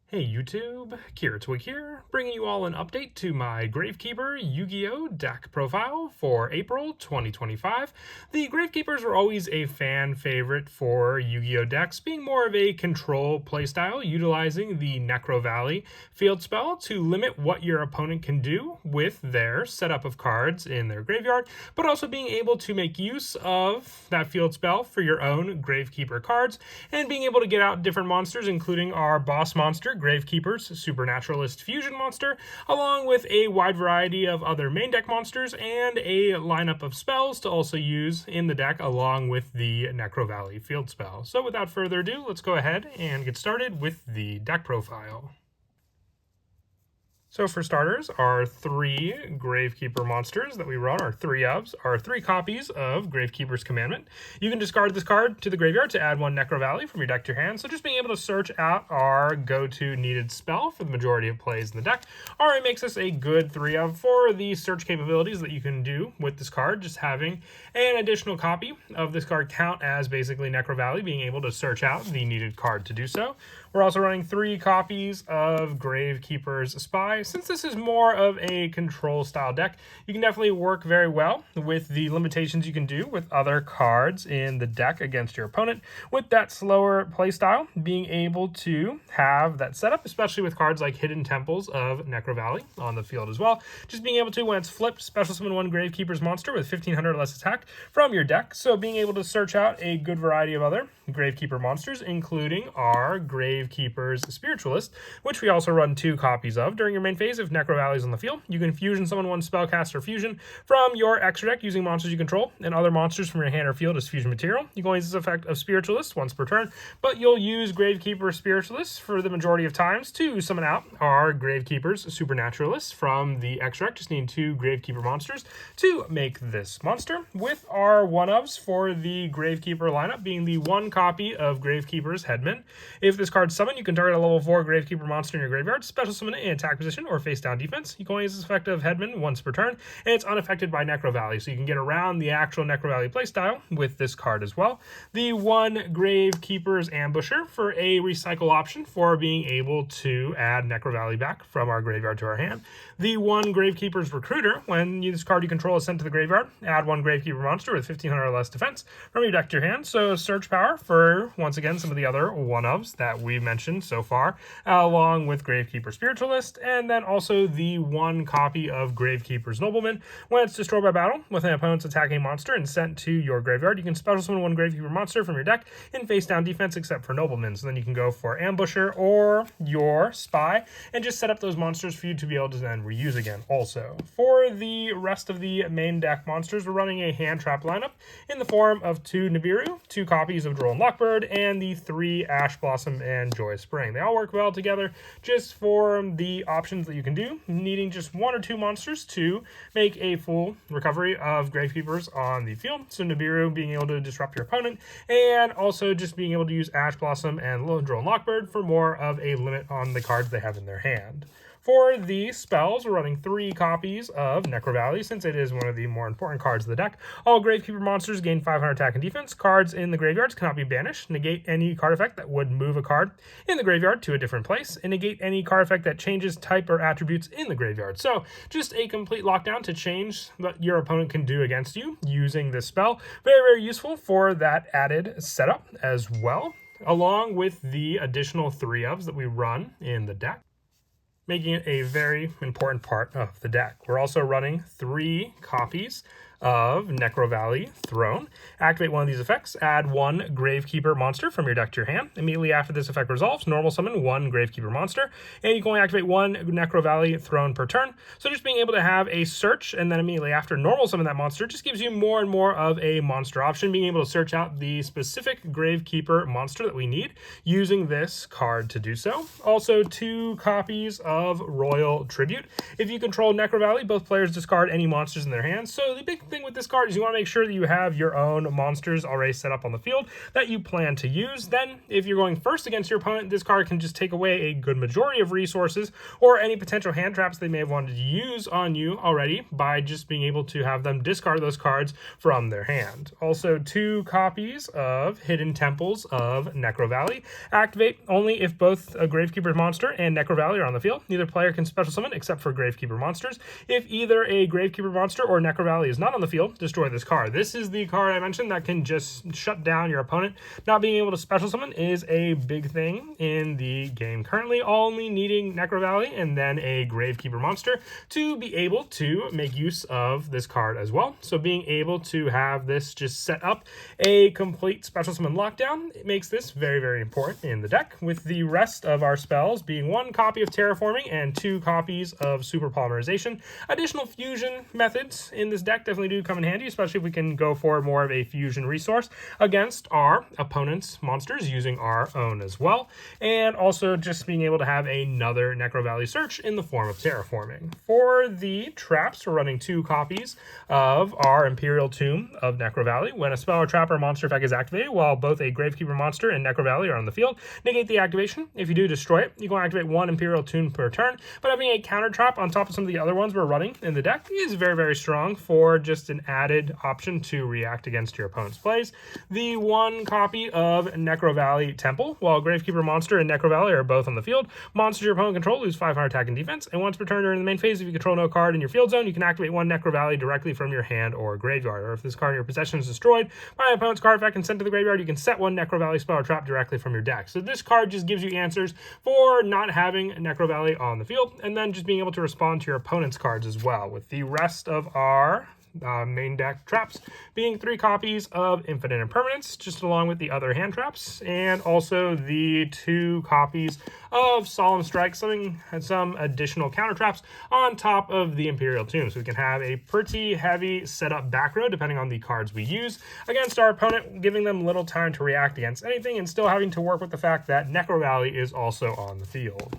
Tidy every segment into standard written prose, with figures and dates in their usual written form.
Hey YouTube, Twig here, bringing you all an update to my Gravekeeper Yugioh deck profile for April 2025. The Gravekeepers were always a fan favorite for Yu-Gi-Oh decks, being more of a control playstyle, utilizing the Necro Valley field spell to limit what your opponent can do with their setup of cards in their graveyard, but also being able to make use of that field spell for your own Gravekeeper cards, and being able to get out different monsters, including our boss monster, Gravekeeper's Supernaturalist Fusion monster, along with a wide variety of other main deck monsters and a lineup of spells to also use in the deck along with the Necro Valley field spell. So without further ado, let's go ahead and get started with the deck profile. So for starters, our three Gravekeeper monsters that we run, our three ofs, are three copies of Gravekeeper's Commandment. You can discard this card to the graveyard to add one Necro Valley from your deck to your hand. So just being able to search out our go-to needed spell for the majority of plays in the deck already makes us a good 3-of for the search capabilities that you can do with this card. Just having an additional copy of this card count as basically Necro Valley, being able to search out the needed card to do so. We're also running 3 copies of Gravekeeper's Spy. Since this is more of a control style deck, you can definitely work very well with the limitations you can do with other cards in the deck against your opponent. With that slower playstyle, being able to have that setup, especially with cards like Hidden Temples of Necro Valley on the field as well. Just being able to, when it's flipped, special summon one Gravekeeper's monster with 1500 less attack from your deck. So being able to search out a good variety of other Gravekeeper monsters, including our Gravekeeper's Spiritualist, which we also run 2 copies of. During your main phase, if Necro Valley is on the field, you can fusion summon one Spellcaster Fusion from your extra deck using monsters you control, and other monsters from your hand or field as fusion material. You can only use this effect of Spiritualist once per turn, but you'll use Gravekeeper Spiritualist for the majority of times to summon out our Gravekeeper's Supernaturalist from the extra deck. Just need 2 Gravekeeper monsters to make this monster, with our 1-ofs for the Gravekeeper lineup being the 1 copy of Gravekeeper's Headman. If this card's summoned, you can target a level 4 Gravekeeper monster in your graveyard, special summon it in attack position or face down defense. You can only use this effect of Headman once per turn, and it's unaffected by Necro Valley, so you can get around the actual Necro Valley playstyle with this card as well. The 1 Gravekeeper's Ambusher for a recycle option for being able to add Necro Valley back from our graveyard to our hand. The 1 Gravekeeper's Recruiter, when this card you control is sent to the graveyard, add 1 Gravekeeper monster with 1500 or less defense from your deck to your hand. So search power for, once again, some of the other 1-ofs that we mentioned so far, along with Gravekeeper Spiritualist, and then also the 1 copy of Gravekeeper's Nobleman. When it's destroyed by battle with an opponent's attacking monster and sent to your graveyard, you can special summon 1 Gravekeeper monster from your deck in face down defense except for Nobleman. So then you can go for Ambusher or your Spy and just set up those monsters for you to be able to then reuse again. Also, for the rest of the main deck monsters, we're running a hand trap lineup in the form of 2 Nibiru, 2 copies of Droll and Lockbird, and the 3 Ash Blossom and Joy Spring. They all work well together just for the options that you can do, needing just 1 or 2 monsters to make a full recovery of Gravekeepers on the field. So Nibiru being able to disrupt your opponent, and also just being able to use Ash Blossom and Droll and Lockbird for more of a limit on the cards they have in their hand. For the spells, we're running 3 copies of Necro Valley, since it is one of the more important cards of the deck. All Gravekeeper monsters gain 500 attack and defense. Cards in the graveyards cannot be banished. Negate any card effect that would move a card in the graveyard to a different place, and negate any card effect that changes type or attributes in the graveyard. So just a complete lockdown to change what your opponent can do against you using this spell. Very, very useful for that added setup as well, along with the additional 3-ofs that we run in the deck, making it a very important part of the deck. We're also running 3 copies of Necro Valley Throne. Activate one of these effects, add 1 Gravekeeper monster from your deck to your hand. Immediately after this effect resolves, normal summon 1 Gravekeeper monster, and you can only activate 1 Necro Valley Throne per turn. So just being able to have a search, and then immediately after normal summon that monster, just gives you more and more of a monster option, being able to search out the specific Gravekeeper monster that we need using this card to do so. Also 2 copies of Royal Tribute. If you control Necro Valley, both players discard any monsters in their hands. So the big thing with this card is you want to make sure that you have your own monsters already set up on the field that you plan to use. Then, if you're going first against your opponent, this card can just take away a good majority of resources or any potential hand traps they may have wanted to use on you already by just being able to have them discard those cards from their hand. Also, 2 copies of Hidden Temples of Necro Valley. Activate only if both a Gravekeeper monster and Necro Valley are on the field. Neither player can special summon except for Gravekeeper monsters. If either a Gravekeeper monster or Necro Valley is not on the field, destroy this card. This is the card I mentioned that can just shut down your opponent. Not being able to special summon is a big thing in the game currently, only needing Necro Valley and then a Gravekeeper monster to be able to make use of this card as well. So being able to have this just set up a complete special summon lockdown, it makes this very, very important in the deck, with the rest of our spells being 1 copy of Terraforming and 2 copies of Super Polymerization. Additional fusion methods in this deck definitely do come in handy, especially if we can go for more of a fusion resource against our opponent's monsters using our own as well. And also just being able to have another Necro Valley search in the form of Terraforming. For the traps, we're running 2 copies of our Imperial Tomb of Necro Valley. When a spell or trap or monster effect is activated while both a Gravekeeper monster and Necro Valley are on the field, negate the activation. If you do, destroy it. You can activate 1 Imperial Tomb per turn, but having a counter trap on top of some of the other ones we're running in the deck is very, very strong for just an added option to react against your opponent's plays. The 1 copy of Necro Valley Temple. While Gravekeeper monster and Necro Valley are both on the field, monsters your opponent control lose 500 attack and defense, and once per turn during the main phase, if you control no card in your field zone, you can activate 1 Necro Valley directly from your hand or graveyard. Or if this card in your possession is destroyed by an opponent's card effect and sent to the graveyard, you can set 1 Necro Valley spell or trap directly from your deck. So this card just gives you answers for not having Necro Valley on the field, and then just being able to respond to your opponent's cards as well, with the rest of our main deck traps being 3 copies of Infinite Impermanence, just along with the other hand traps, and also the 2 copies of Solemn Strike, some additional counter traps on top of the Imperial Tomb, so we can have a pretty heavy setup back row depending on the cards we use against our opponent, giving them little time to react against anything and still having to work with the fact that Necro Valley is also on the field.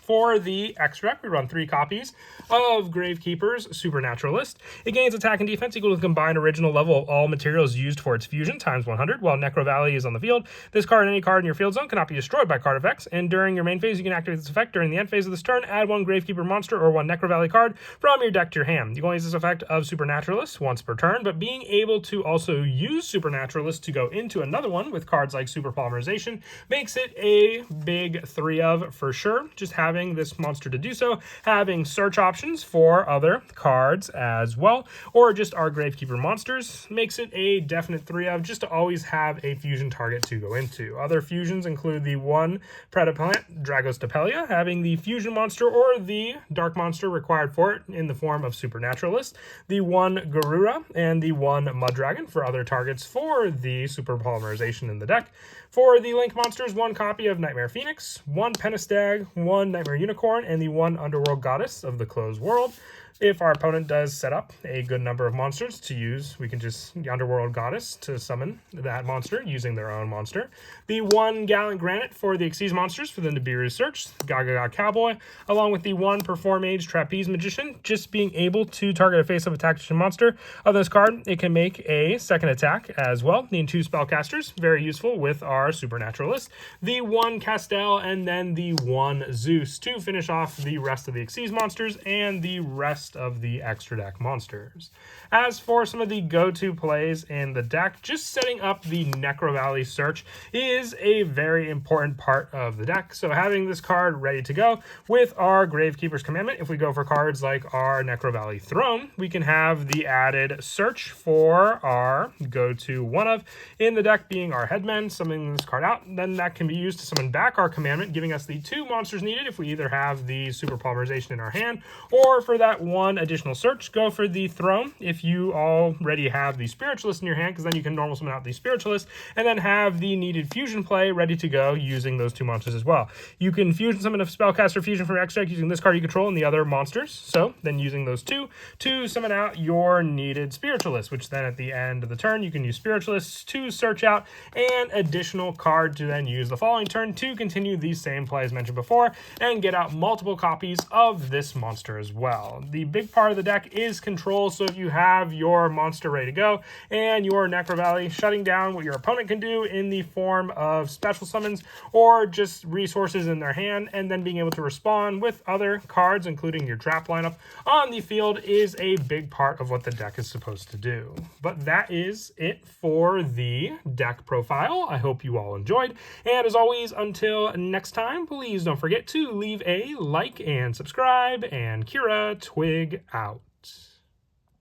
For the extra deck, we run 3 copies of Gravekeeper's Supernaturalist. It gains attack and defense equal to the combined original level of all materials used for its fusion times 100. While Necro Valley is on the field, this card and any card in your field zone cannot be destroyed by card effects, and during your main phase, you can activate this effect. During the end phase of this turn, add 1 Gravekeeper monster or 1 Necro Valley card from your deck to your hand. You can only use this effect of Supernaturalist once per turn, but being able to also use Supernaturalist to go into another one with cards like Super Polymerization makes it a big 3 of for sure. Just having this monster to do so, having search options for other cards as well, or just our Gravekeeper monsters makes it a definite 3 of, just to always have a fusion target to go into. Other fusions include the 1 Predaplant Dragostapelia, having the fusion monster or the dark monster required for it in the form of Supernaturalist, the 1 Garura, and the 1 Muddragon for other targets for the Super Polymerization in the deck. For the Link monsters, 1 copy of Nightmare Phoenix, 1 Penistag, 1 Nightmare Unicorn, and the 1 Underworld Goddess of the Closed World. If our opponent does set up a good number of monsters to use, we can just Underworld Goddess to summon that monster using their own monster. The 1 Gallant Granite for the Xyz monsters for the Nibiru Search, Gaga Cowboy, along with the 1 Perform Age Trapeze Magician, just being able to target a face-up attack monster of this card. It can make a second attack as well. Need 2 spellcasters, very useful with our Supernaturalist. The 1 Castel and then the 1 Zeus to finish off the rest of the Xyz monsters and the rest of the extra deck monsters. As for some of the go-to plays in the deck, just setting up the Necro Valley Search is a very important part of the deck. So having this card ready to go with our Gravekeeper's Commandment, if we go for cards like our Necro Valley Throne, we can have the added search for our go-to 1 of in the deck being our Headmen, summoning this card out. Then that can be used to summon back our Commandment, giving us the 2 monsters needed if we either have the Super Polymerization in our hand, or for that 1 additional search, go for the Throne if you already have the Spiritualist in your hand, because then you can normal summon out the Spiritualist and then have the needed fusion play ready to go using those 2 monsters as well. You can fusion summon a spellcaster fusion from your extra deck using this card you control and the other monsters, so then using those 2 to summon out your needed Spiritualist, which then at the end of the turn you can use Spiritualists to search out an additional card to then use the following turn to continue the same play as mentioned before, and get out multiple copies of this monster as well. The big part of the deck is control, so if you have your monster ready to go and your Necro Valley shutting down what your opponent can do in the form of special summons or just resources in their hand, and then being able to respond with other cards, including your trap lineup on the field, is a big part of what the deck is supposed to do. But that is it for the deck profile. I hope you all enjoyed, and as always, until next time, please don't forget to leave a like and subscribe, and Kira Twig out.